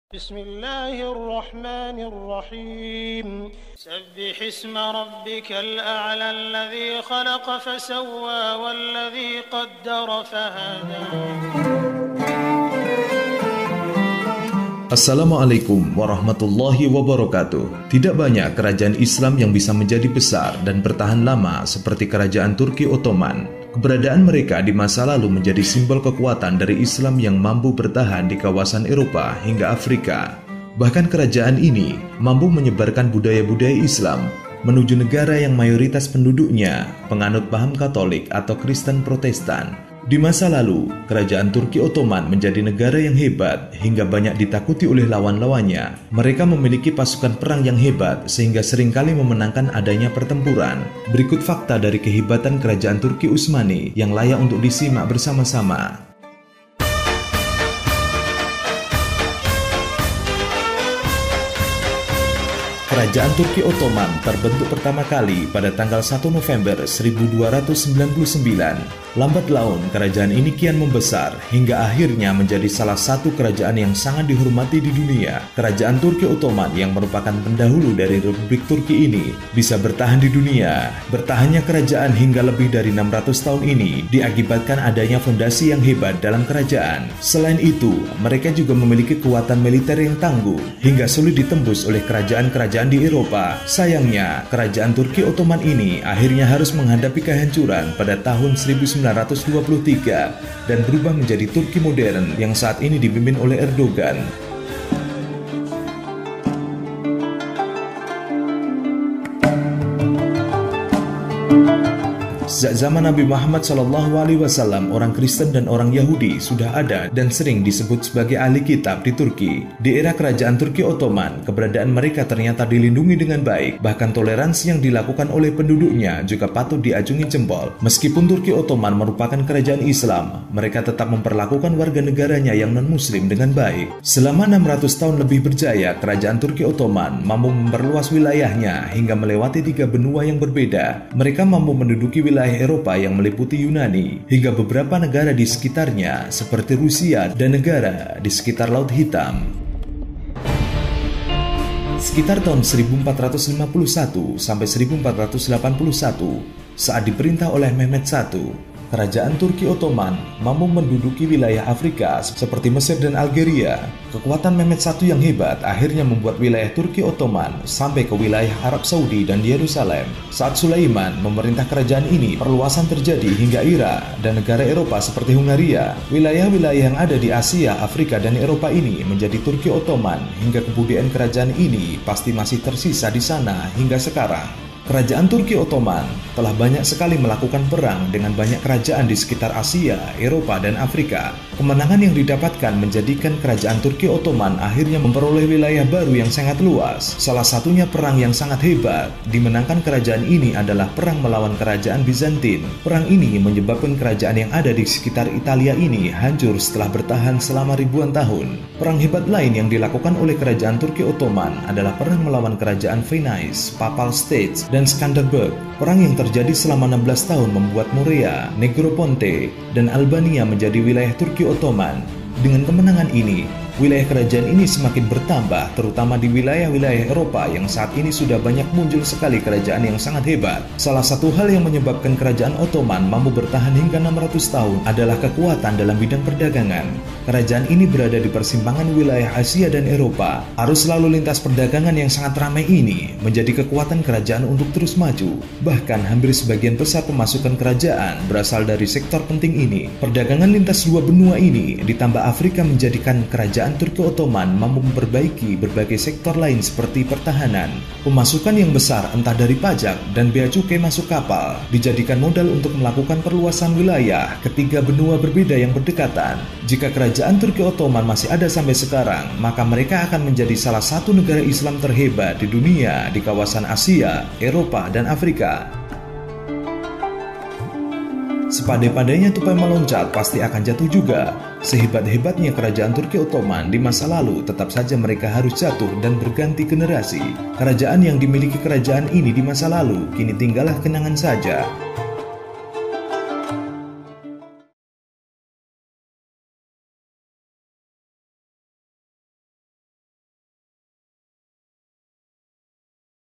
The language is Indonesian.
Bismillahirrahmanirrahim. Sabbih isma rabbikal a'la alladhi khalaqa fasawwa walladhi qaddara fahada. Assalamualaikum warahmatullahi wabarakatuh. Tidak banyak kerajaan Islam yang bisa menjadi besar dan bertahan lama seperti kerajaan Turki Ottoman. Keberadaan mereka di masa lalu menjadi simbol kekuatan dari Islam yang mampu bertahan di kawasan Eropa hingga Afrika. Bahkan kerajaan ini mampu menyebarkan budaya-budaya Islam menuju negara yang mayoritas penduduknya penganut paham Katolik atau Kristen Protestan. Di masa lalu, kerajaan Turki Ottoman menjadi negara yang hebat hingga banyak ditakuti oleh lawan-lawannya. Mereka memiliki pasukan perang yang hebat sehingga seringkali memenangkan adanya pertempuran. Berikut fakta dari kehebatan kerajaan Turki Utsmani yang layak untuk disimak bersama-sama. Kerajaan Turki Ottoman terbentuk pertama kali pada tanggal 1 November 1299. Lambat laun, kerajaan ini kian membesar hingga akhirnya menjadi salah satu kerajaan yang sangat dihormati di dunia. Kerajaan Turki Ottoman yang merupakan pendahulu dari Republik Turki ini bisa bertahan di dunia. Bertahannya kerajaan hingga lebih dari 600 tahun ini diakibatkan adanya fondasi yang hebat dalam kerajaan. Selain itu, mereka juga memiliki kekuatan militer yang tangguh hingga sulit ditembus oleh kerajaan-kerajaan di Eropa. Sayangnya, kerajaan Turki Ottoman ini akhirnya harus menghadapi kehancuran pada tahun 1923 dan berubah menjadi Turki modern yang saat ini dipimpin oleh Erdogan. Sejak zaman Nabi Muhammad SAW, orang Kristen dan orang Yahudi sudah ada dan sering disebut sebagai ahli kitab di Turki. Di era kerajaan Turki Ottoman, keberadaan mereka ternyata dilindungi dengan baik. Bahkan toleransi yang dilakukan oleh penduduknya juga patut diacungi jempol. Meskipun Turki Ottoman merupakan kerajaan Islam, mereka tetap memperlakukan warga negaranya yang non-muslim dengan baik. Selama 600 tahun lebih berjaya, kerajaan Turki Ottoman mampu memperluas wilayahnya hingga melewati 3 benua yang berbeda. Mereka mampu menduduki wilayah Eropa yang meliputi Yunani hingga beberapa negara di sekitarnya seperti Rusia dan negara di sekitar Laut Hitam. Sekitar tahun 1451 sampai 1481, saat diperintah oleh Mehmed I, kerajaan Turki Ottoman mampu menduduki wilayah Afrika seperti Mesir dan Algeria. Kekuatan Mehmed I yang hebat akhirnya membuat wilayah Turki Ottoman sampai ke wilayah Arab Saudi dan Yerusalem. Saat Sulaiman memerintah kerajaan ini, perluasan terjadi hingga Irak dan negara Eropa seperti Hungaria. Wilayah-wilayah yang ada di Asia, Afrika, dan Eropa ini menjadi Turki Ottoman hingga kebudayaan kerajaan ini pasti masih tersisa di sana hingga sekarang. Kerajaan Turki Ottoman telah banyak sekali melakukan perang dengan banyak kerajaan di sekitar Asia, Eropa, dan Afrika. Kemenangan yang didapatkan menjadikan kerajaan Turki Ottoman akhirnya memperoleh wilayah baru yang sangat luas. Salah satunya perang yang sangat hebat dimenangkan kerajaan ini adalah perang melawan kerajaan Bizantin. Perang ini menyebabkan kerajaan yang ada di sekitar Italia ini hancur setelah bertahan selama ribuan tahun. Perang hebat lain yang dilakukan oleh kerajaan Turki Ottoman adalah perang melawan kerajaan Venice, Papal States, dan Skanderberg. Perang yang terjadi selama 16 tahun membuat Morea, Negroponte, dan Albania menjadi wilayah Turki Ottoman. Dengan kemenangan ini, wilayah kerajaan ini semakin bertambah, terutama di wilayah-wilayah Eropa yang saat ini sudah banyak muncul sekali kerajaan yang sangat hebat. Salah satu hal yang menyebabkan kerajaan Ottoman mampu bertahan hingga 600 tahun adalah kekuatan dalam bidang perdagangan. Kerajaan ini berada di persimpangan wilayah Asia dan Eropa. Arus lalu lintas perdagangan yang sangat ramai ini menjadi kekuatan kerajaan untuk terus maju. Bahkan hampir sebagian besar pemasukan kerajaan berasal dari sektor penting ini. Perdagangan lintas dua benua ini ditambah Afrika menjadikan kerajaan Turki Ottoman mampu memperbaiki berbagai sektor lain seperti pertahanan. Pemasukan yang besar entah dari pajak dan bea cukai masuk kapal dijadikan modal untuk melakukan perluasan wilayah ketiga benua berbeda yang berdekatan. Jika kerajaan Turki Ottoman masih ada sampai sekarang, maka mereka akan menjadi salah satu negara Islam terhebat di dunia di kawasan Asia, Eropa, dan Afrika. Sepandai-pandainya tupai meloncat pasti akan jatuh juga. Sehebat-hebatnya kerajaan Turki Ottoman di masa lalu, tetap saja mereka harus jatuh dan berganti generasi. Kerajaan yang dimiliki kerajaan ini di masa lalu kini tinggallah kenangan saja.